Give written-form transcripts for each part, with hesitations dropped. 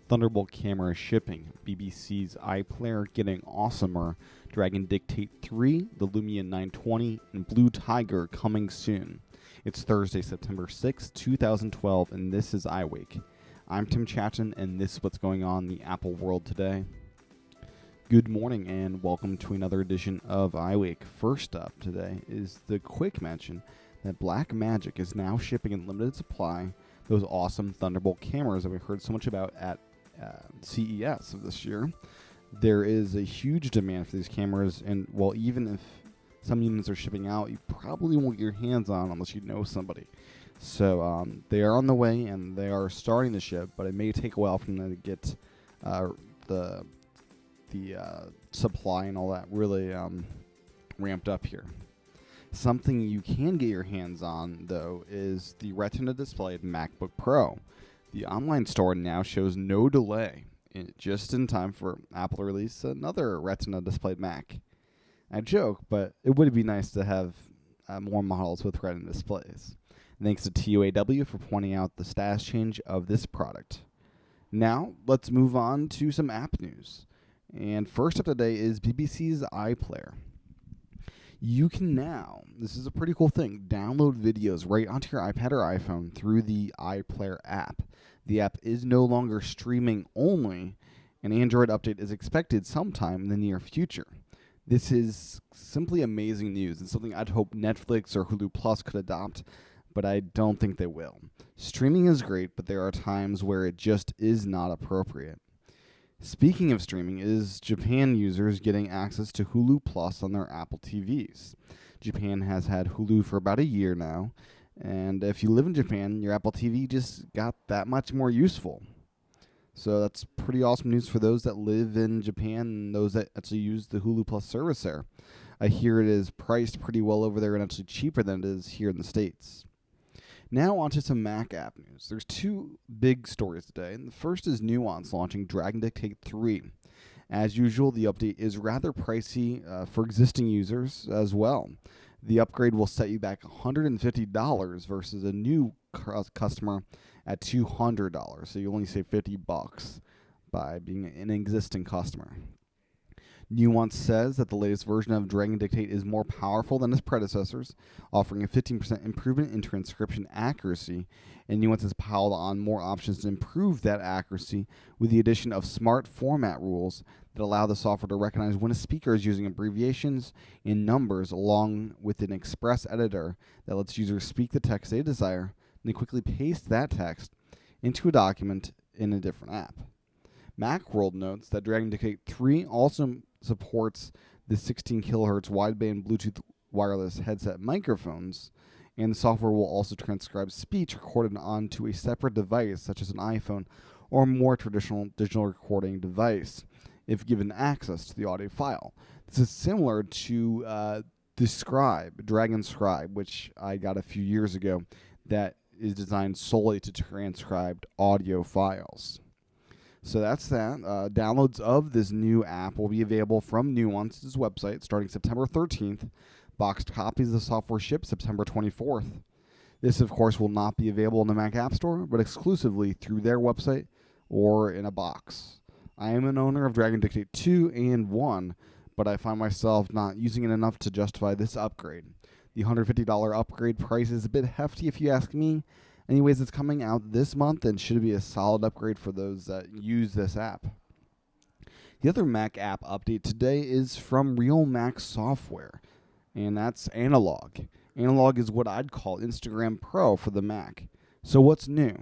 Thunderbolt camera shipping, BBC's iPlayer getting awesomer, Dragon Dictate 3, the Lumia 920, and BlueTiger coming soon. It's Thursday, September 6, 2012, and this is iWake. I'm Tim Chaten, and this is what's going on in the Apple world today. Good morning, and welcome to another edition of iWake. First up today is the quick mention that Blackmagic is now shipping in limited supply those awesome Thunderbolt cameras that we heard so much about at CES of this year. There is a huge demand for these cameras, and well, even if some units are shipping out, you probably won't get your hands on unless you know somebody. So they are on the way, and they are starting to ship, but it may take a while for them to get the supply and all that really ramped up here. Something you can get your hands on, though, is the Retina displayed MacBook Pro. The online store now shows no delay, just in time for Apple to release another Retina displayed Mac. I joke, but it would be nice to have more models with Retina displays. Thanks to TUAW for pointing out the status change of this product. Now, let's move on to some app news. And first up today is BBC's iPlayer. You can now, this is a pretty cool thing, download videos right onto your iPad or iPhone through the iPlayer app. The app is no longer streaming only. An Android update is expected sometime in the near future. This is simply amazing news and something I'd hope Netflix or Hulu Plus could adopt, but I don't think they will. Streaming is great, but there are times where it just is not appropriate. Speaking of streaming, is Japan users getting access to Hulu Plus on their Apple TVs? Japan has had Hulu for about a year now, and if you live in Japan, your Apple TV just got that much more useful. So that's pretty awesome news for those that live in Japan and those that actually use the Hulu Plus service there. I hear it is priced pretty well over there and actually cheaper than it is here in the States. Now on to some Mac app news. There's two big stories today, and the first is Nuance launching Dragon Dictate 3. As usual, the update is rather pricey for existing users as well. The upgrade will set you back $150 versus a new customer at $200, so you only save $50 by being an existing customer. Nuance says that the latest version of Dragon Dictate is more powerful than its predecessors, offering a 15% improvement in transcription accuracy, and Nuance has piled on more options to improve that accuracy with the addition of smart format rules that allow the software to recognize when a speaker is using abbreviations and numbers, along with an express editor that lets users speak the text they desire and then quickly paste that text into a document in a different app. Macworld notes that Dragon Dictate 3 also supports the 16 kHz wideband Bluetooth wireless headset microphones, and the software will also transcribe speech recorded onto a separate device, such as an iPhone or more traditional digital recording device, if given access to the audio file. This is similar to the Scribe, Dragon Scribe, which I got a few years ago, that is designed solely to transcribe audio files. So that's that. Downloads of this new app will be available from Nuance's website starting September 13th. Boxed copies of the software ship September 24th. This, of course, will not be available in the Mac App Store, but exclusively through their website or in a box. I am an owner of Dragon Dictate 2 and 1, but I find myself not using it enough to justify this upgrade. The $150 upgrade price is a bit hefty if you ask me. Anyways, it's coming out this month and should be a solid upgrade for those that use this app. The other Mac app update today is from Real Mac Software, and that's Analog. Analog is what I'd call Instagram Pro for the Mac. So what's new?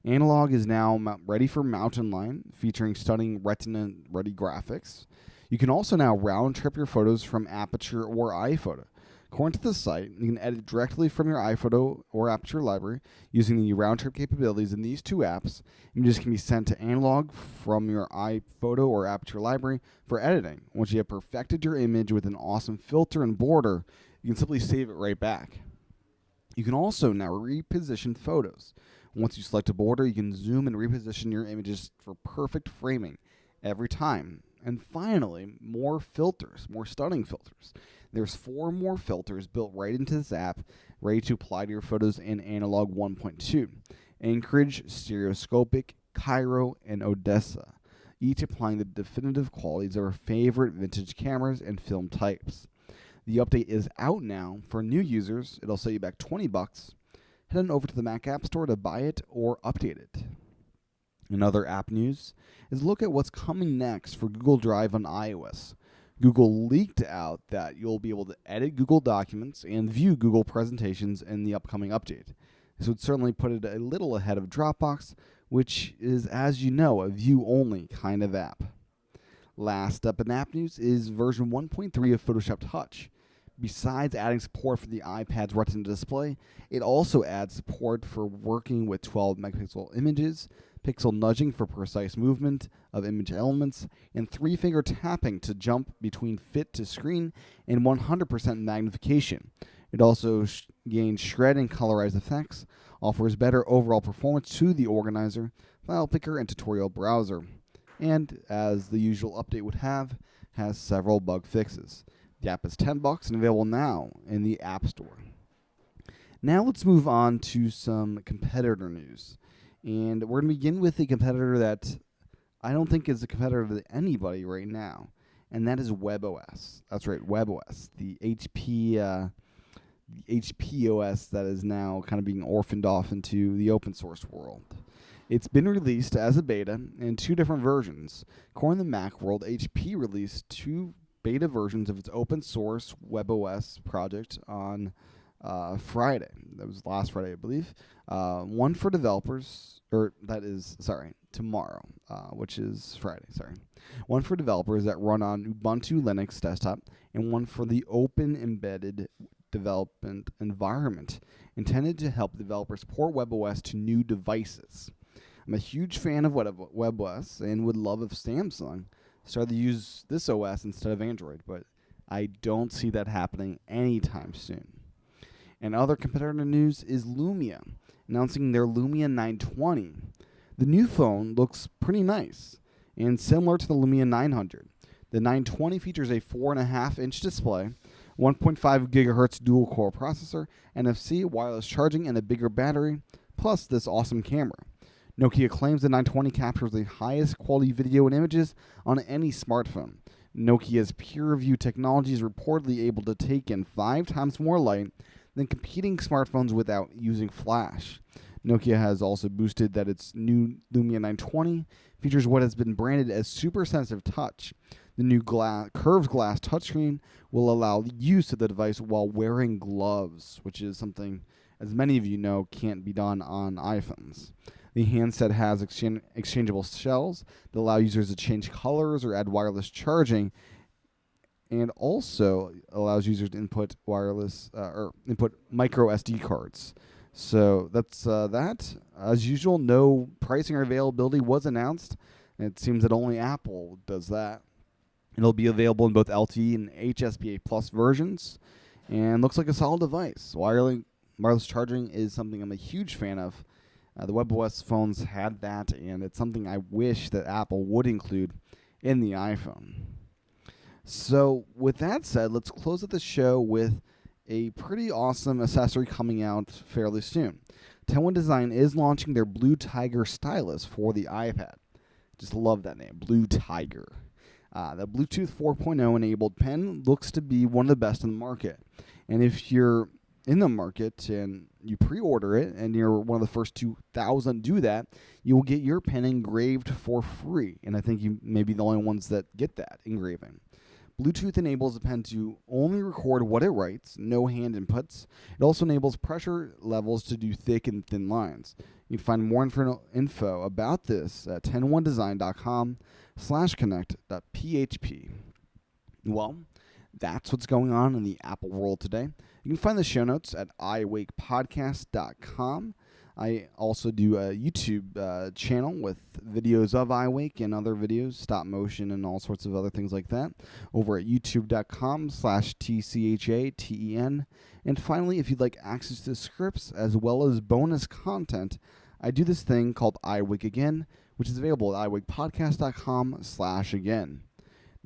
Analog is now ready for Mountain Lion, featuring stunning Retina-ready graphics. You can also now round-trip your photos from Aperture or iPhoto. According to the site, you can edit directly from your iPhoto or Aperture library using the round-trip capabilities in these two apps. Images can be sent to Analog from your iPhoto or Aperture library for editing. Once you have perfected your image with an awesome filter and border, you can simply save it right back. You can also now reposition photos. Once you select a border, you can zoom and reposition your images for perfect framing every time. And finally, more filters, more stunning filters. There's 4 more filters built right into this app, ready to apply to your photos in Analog 1.2. Anchorage, stereoscopic, Cairo, and Odessa, each applying the definitive qualities of our favorite vintage cameras and film types. The update is out now. For new users, it'll set you back $20. Head on over to the Mac App Store to buy it or update it. In other app news is look at what's coming next for Google Drive on iOS. Google leaked out that you'll be able to edit Google documents and view Google presentations in the upcoming update. This would certainly put it a little ahead of Dropbox, which is, as you know, a view-only kind of app. Last up in app news is version 1.3 of Photoshop Touch. Besides adding support for the iPad's Retina display, it also adds support for working with 12-megapixel images, pixel nudging for precise movement of image elements, and 3-finger tapping to jump between fit to screen and 100% magnification. It also gains shred and colorized effects, offers better overall performance to the organizer, file picker, and tutorial browser, and, as the usual update would have, has several bug fixes. The app is $10 and available now in the App Store. Now let's move on to some competitor news. And we're going to begin with a competitor that I don't think is a competitor to anybody right now, and that is WebOS. That's right, WebOS, the HP OS that is now kind of being orphaned off into the open source world. It's been released as a beta in 2 different versions. According to Macworld, HP released 2 beta versions of its open source WebOS project on Friday. That was last Friday, I believe. One for developers, tomorrow, which is Friday, One for developers that run on Ubuntu Linux desktop, and one for the open embedded development environment, intended to help developers port WebOS to new devices. I'm a huge fan of WebOS and would love if Samsung started to use this OS instead of Android, but I don't see that happening anytime soon. And other competitor news is Lumia, announcing their Lumia 920. The new phone looks pretty nice and similar to the Lumia 900. The 920 features a 4.5-inch display, 1.5 gigahertz dual-core processor, NFC, wireless charging, and a bigger battery, plus this awesome camera. Nokia claims the 920 captures the highest quality video and images on any smartphone. Nokia's peer-reviewed technology is reportedly able to take in 5 times more light than competing smartphones without using flash. Nokia has also boosted that its new Lumia 920 features what has been branded as super sensitive touch. The new curved glass touchscreen will allow use of the device while wearing gloves, which is something, as many of you know, can't be done on iPhones. The handset has exchangeable shells that allow users to change colors or add wireless charging, and also allows users to input input micro SD cards. So that's that. As usual, no pricing or availability was announced, and it seems that only Apple does that. It'll be available in both LTE and HSPA Plus versions, and looks like a solid device. Wireless charging is something I'm a huge fan of. The WebOS phones had that, and it's something I wish that Apple would include in the iPhone. So with that said, let's close out the show with a pretty awesome accessory coming out fairly soon. 10-One Design is launching their BlueTiger stylus for the iPad. Just love that name, BlueTiger. The Bluetooth 4.0 enabled pen looks to be one of the best in the market. And if you're in the market and you pre-order it and you're one of the first 2,000 do that, you will get your pen engraved for free. And I think you may be the only ones that get that engraving. Bluetooth enables the pen to only record what it writes, no hand inputs. It also enables pressure levels to do thick and thin lines. You can find more info about this at 10onedesign.com/connect.php. Well, that's what's going on in the Apple world today. You can find the show notes at iWakePodcast.com. I also do a YouTube channel with videos of iWake and other videos, stop motion and all sorts of other things like that, over at youtube.com/TCHATEN. And finally, if you'd like access to scripts as well as bonus content, I do this thing called iWake Again, which is available at iWakePodcast.com/again.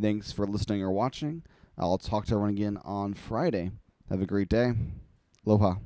Thanks for listening or watching. I'll talk to everyone again on Friday. Have a great day. Aloha.